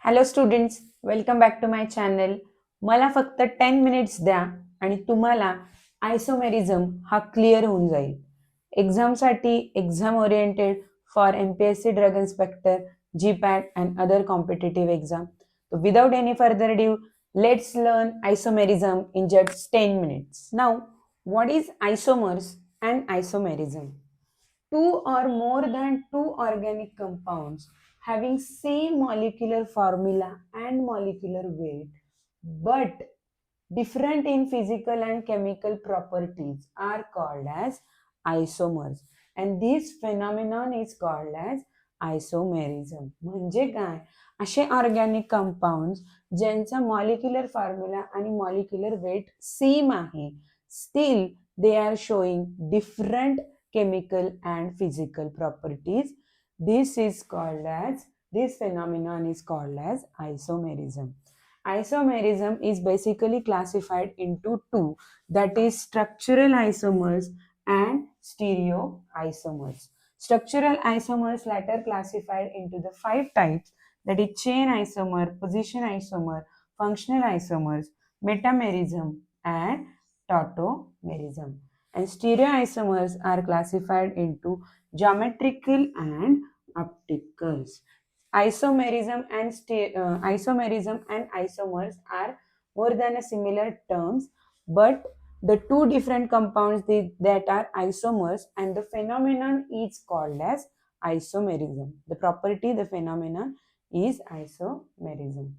Hello students, welcome back to my channel. मला फक्त 10 minutes द्या आणि तुम्हाला आयसोमेरिझम हा क्लिअर होऊन जाईल. एक्झामसाठी exam oriented for MPSC drug inspector, GPAT and other competitive exam. So without any further ado, let's learn isomerism in just 10 minutes. Now, what is isomers and isomerism? Two or more than two organic compounds having same molecular formula and molecular weight but different in physical and chemical properties are called as isomers, and this phenomenon is called as isomerism. म्हणजे काय? असे organic compounds ज्यांचा molecular formula आणि molecular weight same आहे, steel they are showing different chemical and physical properties. This phenomenon is called as isomerism. Isomerism is basically classified into two, that is structural isomers and stereoisomers. Structural isomers later classified into the 5 types, that is chain isomer, position isomer, functional isomers, metamerism and tautomerism. And stereoisomers are classified into geometrical and opticals. Isomerism and isomers are more than a similar terms, but the two different compounds that are isomers, and the phenomenon is called as isomerism. The property, the phenomenon is isomerism.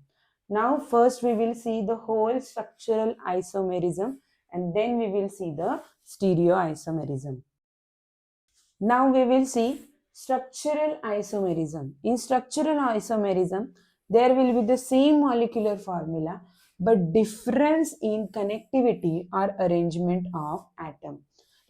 Now first we will see the whole structural isomerism, and then we will see the stereoisomerism. Now we will see structural isomerism. In structural isomerism, there will be the same molecular formula but difference in connectivity or arrangement of atom.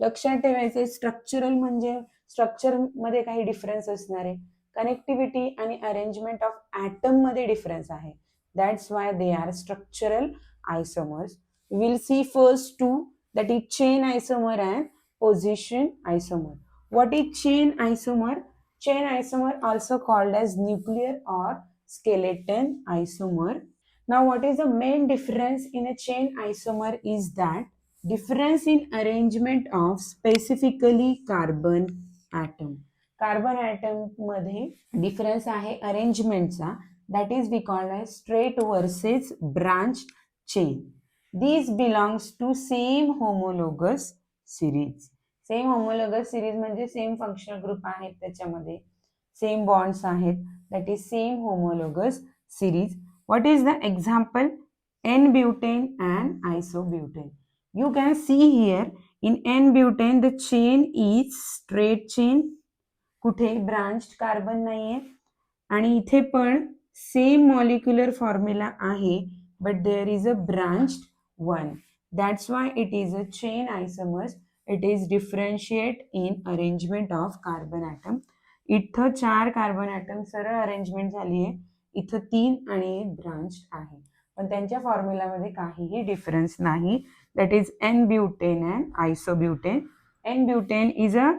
लक्षात ठेवायचे, structural म्हणजे structure मध्ये काही difference असणार आहे, connectivity आणि arrangement of item मध्ये difference आहे. That's why they are structural आयसोमर्स. We will see first two, that is chain isomer and position isomer. What is chain isomer? Chain isomer also called as nuclear or skeleton isomer. Now what is the main difference in a chain isomer is that difference in arrangement of specifically carbon atom. Carbon atom मध्ये difference आहे अरेंजमेंटचा, that is we called as straight versus branch chain. These belongs to same homologous series. Same homologous series म्हणजे same functional group आहेत, त्याच्यामध्ये same bonds आहेत, that is same homologous series. What is the example? N butane and isobutane. You can see here in n butane the chain is straight chain, कुठे branch carbon नाहीये, आणि इथे पण same molecular formula आहे but there is a branched one. That's why it is a chain isomers. It is differentiate in arrangement of carbon atom. इथं 4 carbon item सरळ arrangement झाली आहे, इथं 3 आणि एक ब्रांच आहे, पण त्यांच्या फॉर्म्युलामध्ये काहीही डिफरन्स नाही. That is n butane and isobutane. N butane is a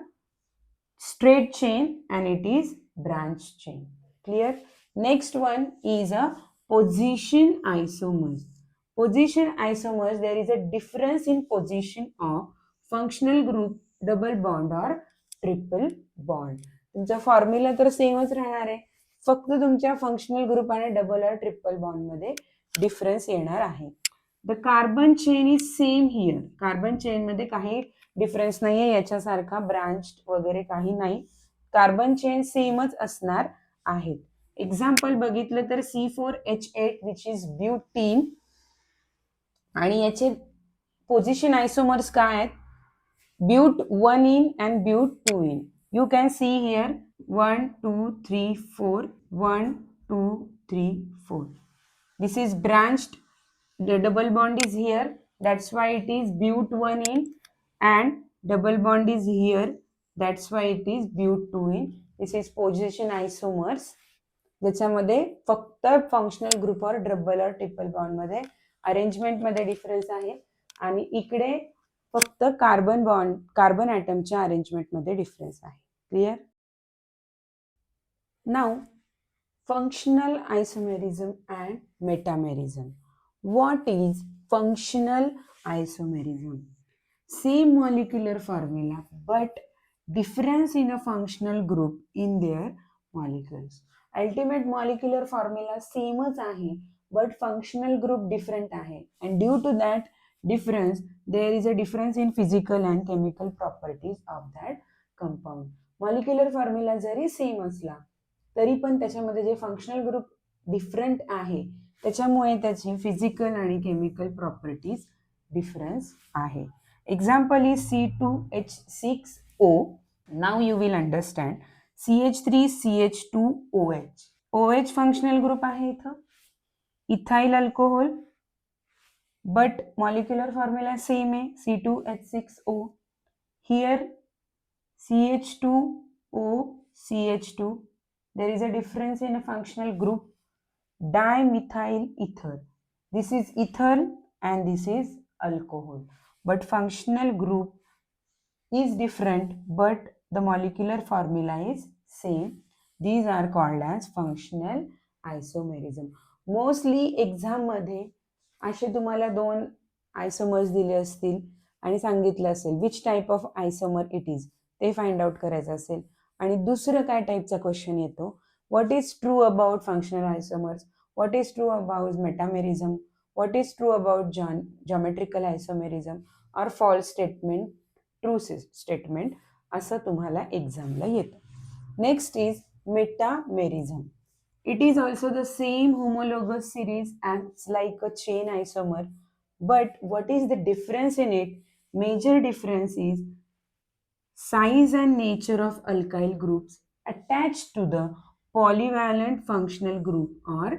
straight chain and it is branch chain. Clear? Next one is a position isomers. Position isomers, there is a difference in position of functional group, double bond or triple bond. तुमचा formula तर सेमच राहणार आहे, फक्त तुमच्या functional group आणि double और triple bond मध्ये डिफरन्स येणार आहे. The carbon chain is same here. Carbon chain मध्ये काही डिफरन्स नाहीये याच्यासारखा ब्रांच वगैरे काही नाही, कार्बन चेन सेमच असणार आहेत. एक्झाम्पल बघितलं तर C4H8 विच इज ब्यूटीन, आणि याचे पोझिशन आयसोमर्स काय आहेत? But 1 ene and but 2 ene. You can see here 1 2 3 4, 1 2 3 4. This is branched. The double bond is here, that's why it is but 1 in, and double bond is here, that's why it is but 2 in. This is position isomers, ज्याच्यामध्ये फक्त functional group और double और triple bond मध्ये arrangement मध्ये difference आहे, आणि इकडे फक्त कार्बन ॲटमच्या अरेंजमेंट मध्ये डिफरन्स आहे. Clear? Now Functional isomerism and metamerism. What is functional isomerism? Same molecular formula but difference in a functional group in their molecules. Ultimate molecular formula सेमच आहे but functional group different आहे and due to that difference there is a difference in physical and chemical properties of that compound. Molecular formula जरी same असला तरी पण त्याच्यामध्ये जे functional group different आहे त्याच्यामुळे त्याची फिजिकल आणि केमिकल प्रॉपर्टीज डिफरन्स आहे. Example is C2H6O. Now you will understand. CH3CH2OH. OH functional group आहे इथं. Ethyl alcohol. But molecular formula same आहे. C2H6O. Here CH2O, CH2. There is a difference in a functional group. Dimethyl ether. This is ether and this is alcohol. But functional group is different but the molecular formula is same. These are called as functional isomerism. Mostly exam मध्ये असे तुम्हाला दोन आयसोमर्स दिले असतील आणि सांगितलं असेल which type of isomer it is ते फाइंड आउट करायचं असेल आणि दुसरं काय टाईपचा क्वेश्चन येतो what is true about functional isomers, what is true about metamerism, what is true about geometrical isomerism और फॉल्स स्टेटमेंट, ट्रू स्टेटमेंट असं तुम्हाला एक्झामला येतं. Next is metamerism. It is also the same homologous series acts like a chain isomer, but what is the difference in it? Major difference is size and nature of alkyl groups attached to the polyvalent functional group or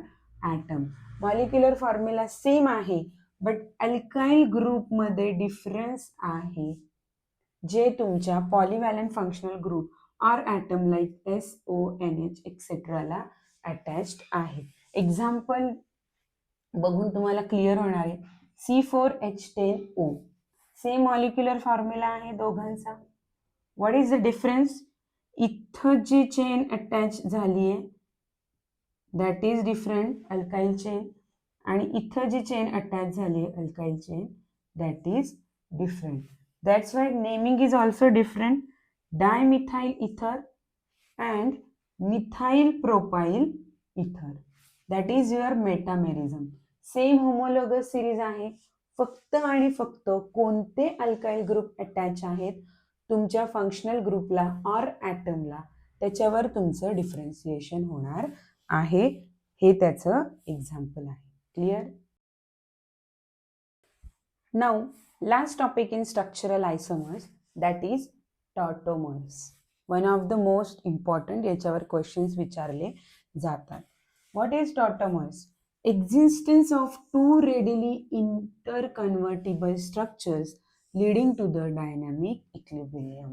atom. Molecular formula same आहे but alkyl group मध्ये difference आहे जे तुमच्या polyvalent functional group or atom like SONH etc ला attached आहे. Example बघून तुम्हाला clear होणार आहे. C4H10O सेम मॉलिक्युलर फॉर्म्युला आहे दोघांचा. What is the difference? इथं जी चेन अटॅच झाली आहे that is different alkyl chain आणि इथं जी चेन अटॅच झाली आहे alkyl chain that is different. That's why naming is also different. Dimethyl इथर and methyl propyl ether. That is your metamerism. Same homologous series आहे. फक्त आणि फक्त कोणते अल्काइल ग्रुप अटॅच आहेत तुमच्या फंक्शनल ग्रुपला और ॲटमला त्याच्यावर तुमचं डिफरन्सिएशन होणार आहे. हे त्याचं एक्झाम्पल आहे. Clear? Now last topic in structural आयसोमर्स that is tautomers. One of the most important याच्यावर क्वेश्चन्स विचारले जातात. What is tautomers? Existence of two readily interconvertible structures leading to the dynamic equilibrium.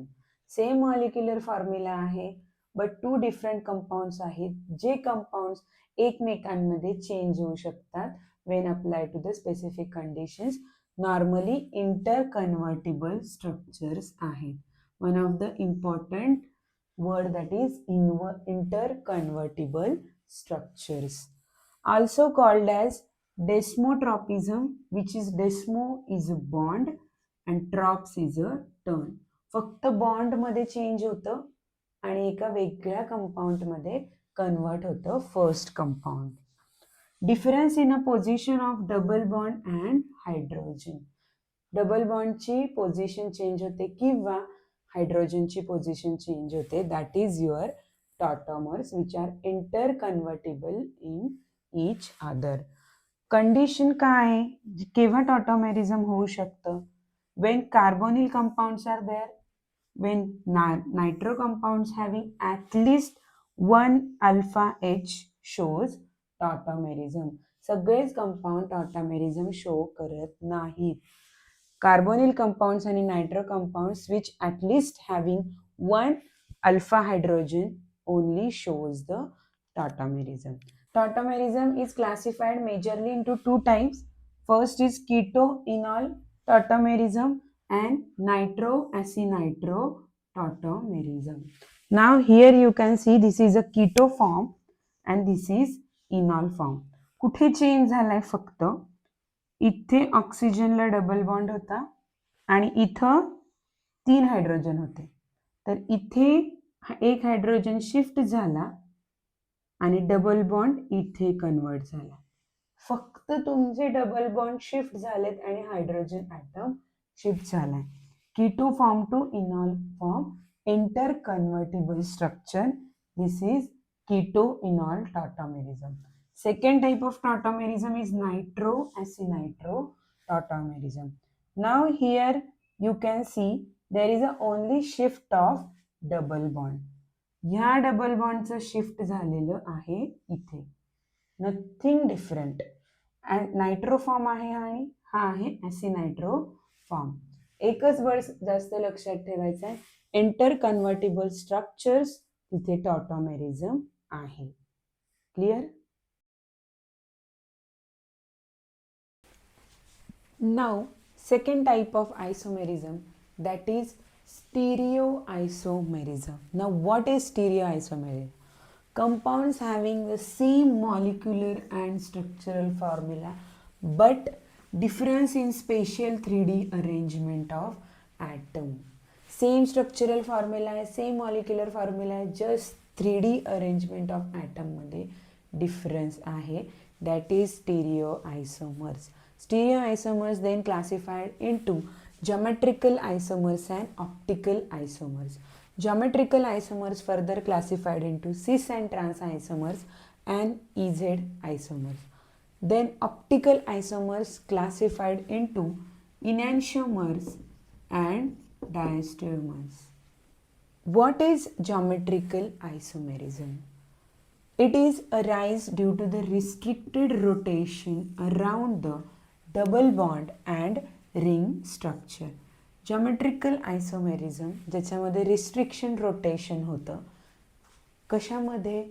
Same molecular formula आहे but two different compounds आहेत जे compounds एकमेकांमध्ये change होऊ शकतात when apply to the specific conditions. Normally interconvertible structures आहेत. One of the important word that is interconvertible structures. Also called as desmotropism, which is desmo is a bond and trops is a turn. फक्त bond मध्ये change होतं आणि एका वेगळ्या compound मध्ये convert होतं first compound. Difference in a position of double bond and hydrogen. Double बॉन्डची position change होते किंवा हायड्रोजनची पोझिशन चेंज होते. That is your tautomers which are interconvertible in each other. कंडिशन काय आहे? केव्हा टॉटोमेरिझम होऊ शकतं? when carbonyl compounds are there, when nitro compounds having at least one alpha H shows tautomerism. सगळेच कंपाऊंड टॉटोमेरिझम शो करत नाहीत. कार्बोनिल कंपाऊंड्स आणि nitro compounds which at least having one alpha hydrogen only shows the tautomerism. Tautomerism is classified majorly into two types. First is keto-enol tautomerism and nitro-acynitro tautomerism. Now here you can see this is a keto form and this is इनॉल form. कुठे change झालाय फक्त, इथे ऑक्सिजनला double bond होता आणि इथं 3 hydrogen होते. तर इथे एक हायड्रोजन शिफ्ट झाला आणि डबल बॉन्ड इथे कन्वर्ट झाला. फक्त तुमचे डबल बॉन्ड शिफ्ट झालेत आणि हायड्रोजन ॲटम शिफ्ट झालाय. Keto form to enol form, inter convertible structure. This is keto enol tautomerism. Second type of tautomerism is nitroacinitro tautomerism. Now here you can see there is a only shift of double bond. ह्या double बॉन्डचं shift झालेलं आहे इथे, nothing different. Nitro form आहे आणि हा आहे ॲसिनायट्रो form. एकच word जास्त लक्षात ठेवायचं आहे, इंटर कन्व्हर्टिबल स्ट्रक्चर्स तिथे टॉटोमेरिझम आहे. Clear? Now, second type of isomerism, that is stereoisomerism. Now, what is stereoisomerism? Compounds having the same molecular and structural formula, but difference in spatial 3D arrangement of atom. Same structural formula आहे, same molecular formula आहे, just 3D arrangement of atom मध्ये difference आहे. That is stereoisomers. Stereoisomers then classified into geometrical isomers and optical isomers. Geometrical isomers further classified into cis and trans isomers and EZ isomers. Then optical isomers classified into enantiomers and diastereomers. What is geometrical isomerism? It is arise due to the restricted rotation around the double bond and ring structure. Geometrical isomerism ज्याच्यामध्ये restriction rotation होतं. कशामध्ये?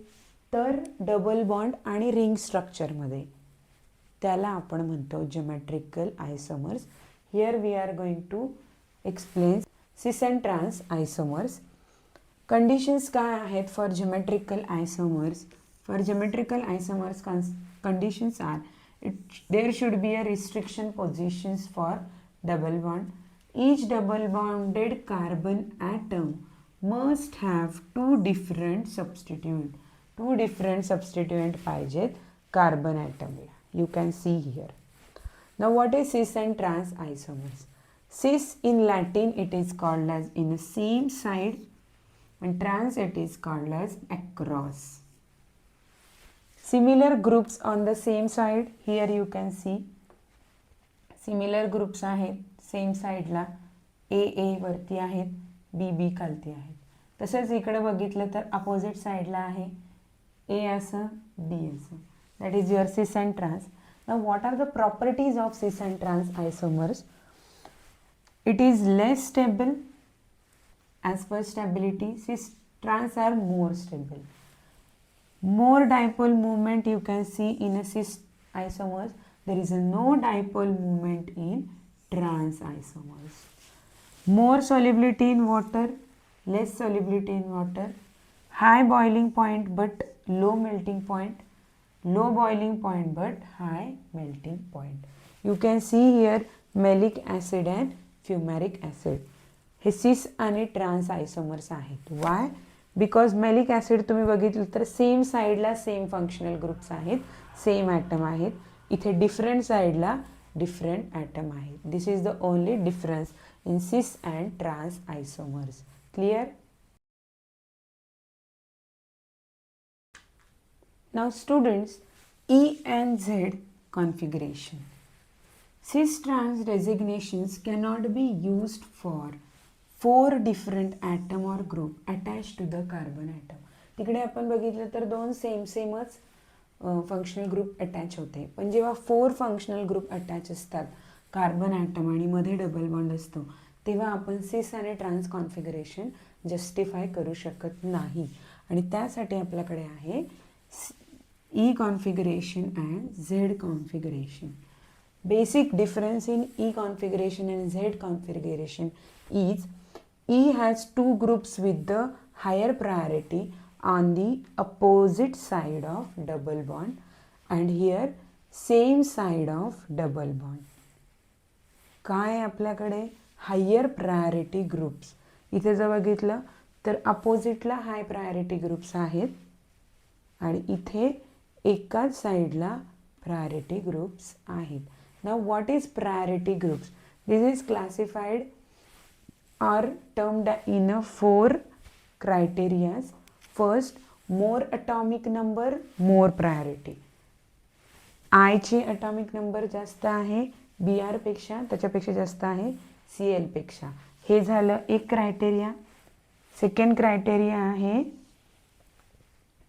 तर double bond आणि ring स्ट्रक्चरमध्ये. त्याला आपण म्हणतो geometrical isomers. Here we are going to explain cis and trans isomers. Conditions काय आहेत for geometrical isomers? For geometrical isomers conditions are, there should be a restriction positions for double bond. Each double bonded carbon atom must have two different substituent. Two different substituent पाहिजेत carbon atomला. You can see here. Now what is cis and trans isomers? Cis in Latin it is called as in the same side, and trans it is called as across. Similar groups on the same side, here you can see similar groups आहेत same साईडला. ए ए वरती आहेत, बी बी खालती आहेत. तसंच इकडे बघितलं तर अपोजिट साईडला आहे ए असं, बी असं. That is your cis and trans. Now what are the properties of cis and trans isomers? It is less stable as per stability. Cis trans are more stable. More dipole moment you can see in a cis isomers. There is a no dipole moment in trans isomers. More solubility in water, less solubility in water. High boiling point but low melting point. Low boiling point but high melting point. You can see here malic acid and fumaric acid. हे सिस आणि trans आयसोमर्स आहेत. Y? Because malic acid तुम्ही बघितलं तर same साईडला same functional groups आहेत, same atom आहेत. इथे डिफरंट साईडला डिफरंट ॲटम आहेत. This is the only difference in cis and trans isomers. Clear? Now students, E and Z configuration. Cis trans designations cannot be used for 4 different atom or group attached to the carbon atom. तिकडे आपण बघितलं तर 2 सेमच functional group attach होते, पण जेव्हा 4 functional group attach असतात carbon item आणि मध्ये डबल बॉन्ड असतो, तेव्हा आपण सिस आणि ट्रान्स कॉन्फिगरेशन जस्टिफाय करू शकत नाही. आणि त्यासाठी आपल्याकडे आहे E configuration and Z configuration. Basic difference in E configuration and Z configuration is E has 2 groups with the higher priority on the opposite side of double bond and here same side of double bond. काय आपल्याकडे higher priority groups. इथे जर बघितलं तर अपोजिटला high priority groups आहेत आणि इथे एकाच साईडला प्रायोरिटी ग्रुप्स आहेत. Now what is priority groups? This is classified or termed in a 4 criterias. First, more atomic number, more priority. I ची atomic number जास्त आहे BR पेक्षा, त्याच्यापेक्षा जास्त आहे CL पेक्षा. हे झालं एक क्रायटेरिया. सेकंड क्रायटेरिया आहे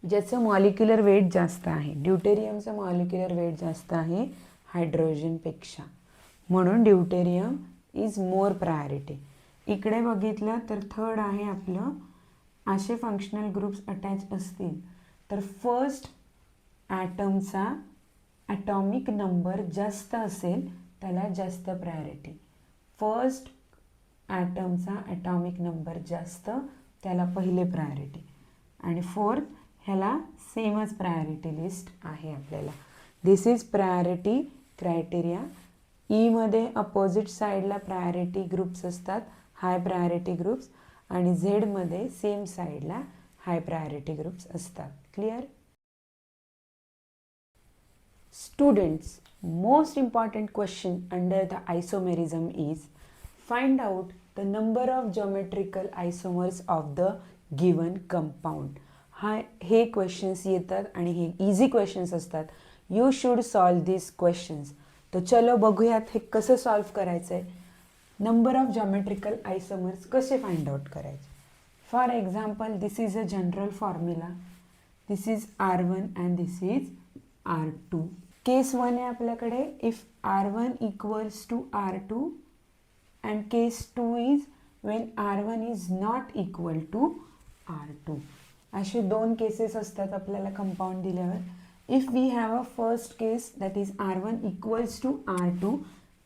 ज्याचं मॉलिक्युलर वेट जास्त आहे. ड्यूटेरियमचं मॉलिक्युलर वेट जास्त आहे हायड्रोजनपेक्षा, म्हणून ड्यूटेरियम इज मोर प्रायोरिटी. इकडे बघितलं तर थर्ड आहे आपलं असे फंक्शनल ग्रुप्स अटॅच असतील तर फर्स्ट ॲटमचा ॲटॉमिक नंबर जास्त असेल त्याला जास्त प्रायोरिटी. फर्स्ट ॲटमचा ॲटॉमिक नंबर जास्त त्याला पहिले प्रायोरिटी. आणि फोर्थ ह्याला सेमच प्रायोरिटी लिस्ट आहे आपल्याला. दिस इज प्रायोरिटी क्रायटेरिया. ईमध्ये अपोजिट साईडला प्रायोरिटी ग्रुप्स असतात, हाय प्रायोरिटी ग्रुप्स, आणि झेडमध्ये सेम साईडला हाय प्रायोरिटी ग्रुप्स असतात. Clear? Students, most important question under the isomerism is find out the number of geometrical isomers of the given compound. हे questions येतात आणि हे easy questions असतात. You should solve this questions. तर चलो बघूयात हे कसं सॉल्व करायचं आहे. नंबर ऑफ जॉमेट्रिकल आयसोमर्स कसे फाइंड आउट करायचे. For example, this is a general formula. This is R1 and this is R2. Case 1 आहे आपल्याकडे if R1 equals to R2 and case 2 is when R1 is not equal to R2. असे दोन cases असतात आपल्याला compound दिल्यावर. If we have a first case that is R1 equals to R2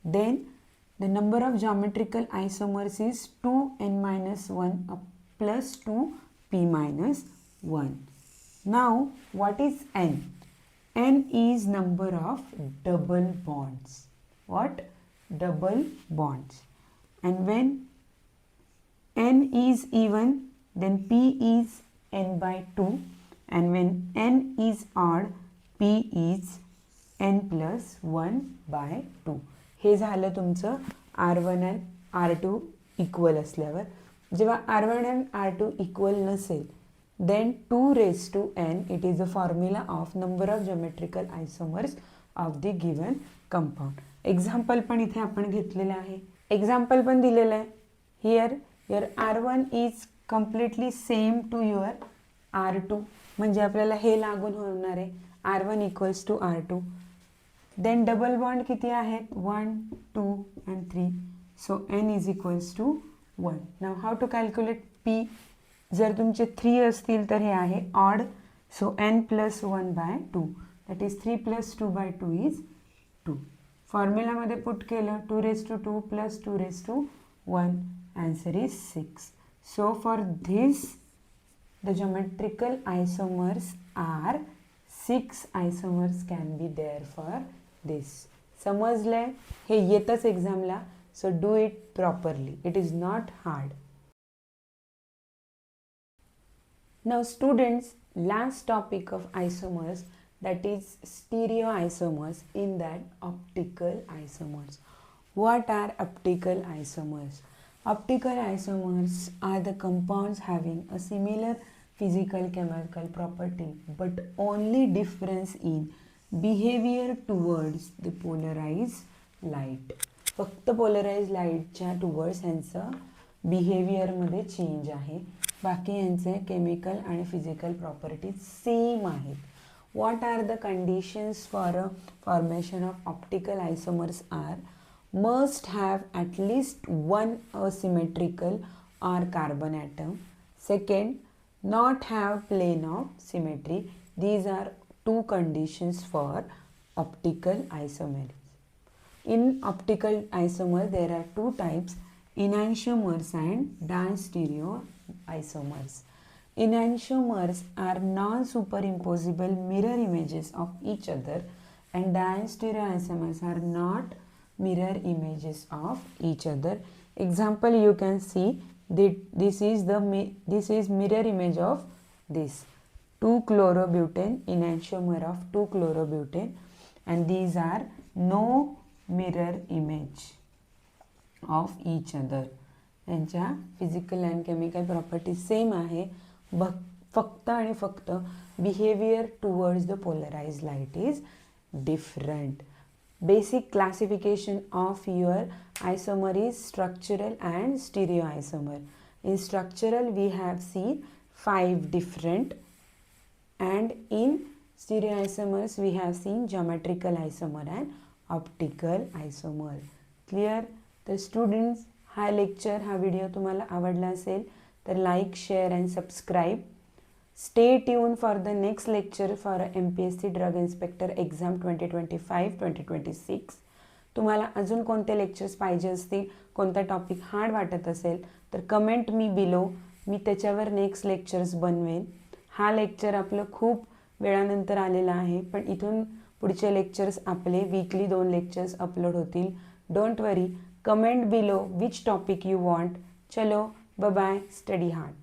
then the number of geometrical isomers is 2n-1 plus 2p minus 1. Now what is n? N is number of double bonds. What? Double bonds. And when n is even then p is n by 2 and when n is odd p is n plus 1 by 2. हे झालं तुमचं R1 and R2 equal असल्यावर. जेव्हा R1 and R2 equal नसेल then 2 raised to n it is a formula of number of geometrical isomers of the given compound. Example पण इथे आपण घेतलेलं आहे. एक्झाम्पल पण दिलेलं आहे. Here your R1 is completely same to your R2 म्हणजे आपल्याला हे लागून होणार आहे R1 equals to R2. Then double bond किती आहेत 1 2 and 3. So n is equals to 1. Now how to calculate p. जर तुमचे 3 असतील तर हे आहे odd. So n plus 1 by 2 that is 3 plus 2 by 2 is 2. फॉर्म्युलामध्ये पुट केलं 2 raised to 2 plus 2 raised to 1. Answer is 6. So for this the geometrical isomers are 6 isomers can be there for this. समजलंय? हे येतच एक्झामला. So do it properly. It is not hard. Now students, last topic of आयसोमर्स that is stereoisomers, in that optical isomers. What are optical isomers? Optical isomers are the compounds having a similar physical chemical property but only difference in behavior towards the polarized light. फक्त polarized lightच्या towards यांचं बिहेवियरमध्ये change आहे. बाकी यांचे chemical आणि physical properties same आहेत. What are the conditions for a formation of optical isomers are must have at least one asymmetrical or carbon atom. Second, not have plane of symmetry. These are two conditions for optical isomers. In optical isomer there are two types, enantiomers and distereoisomers. Enantiomers are non-superimposable mirror images of each other, and diastereoisomers are not mirror images of each other. Example, you can see that this is mirror image of this 2-chlorobutane, enantiomer of 2-chlorobutane, and these are no mirror image of each other. यांच्या physical and chemical property same आहे, फक्त आणि फक्त behaviour towards the polarise light is different. Basic classification of your isomer is structural and stereoisomer. In structural we have seen 5 different, and in stereoisomers we have seen geometrical isomer and optical isomer. Clear? तर students, हा lecture, हा video तुम्हाला आवडला असेल तर like, share and subscribe. Stay tuned for the next lecture for MPSC Drug Inspector Exam 2025-2026. तुम्हाला अजून कोणते लेक्चर्स पाहिजे असतील, कोणता टॉपिक हार्ड वाटत असेल तर कमेंट मी बिलो, मी त्याच्यावर नेक्स्ट लेक्चर्स बनवेन. हा लेक्चर आपलं खूप वेळानंतर आलेला आहे, पण इथून पुढचे लेक्चर्स आपले वीकली 2 लेक्चर्स अपलोड होतील. Don't worry, comment below which topic you want. चलो, बाय बाय, स्टडी हार्ड.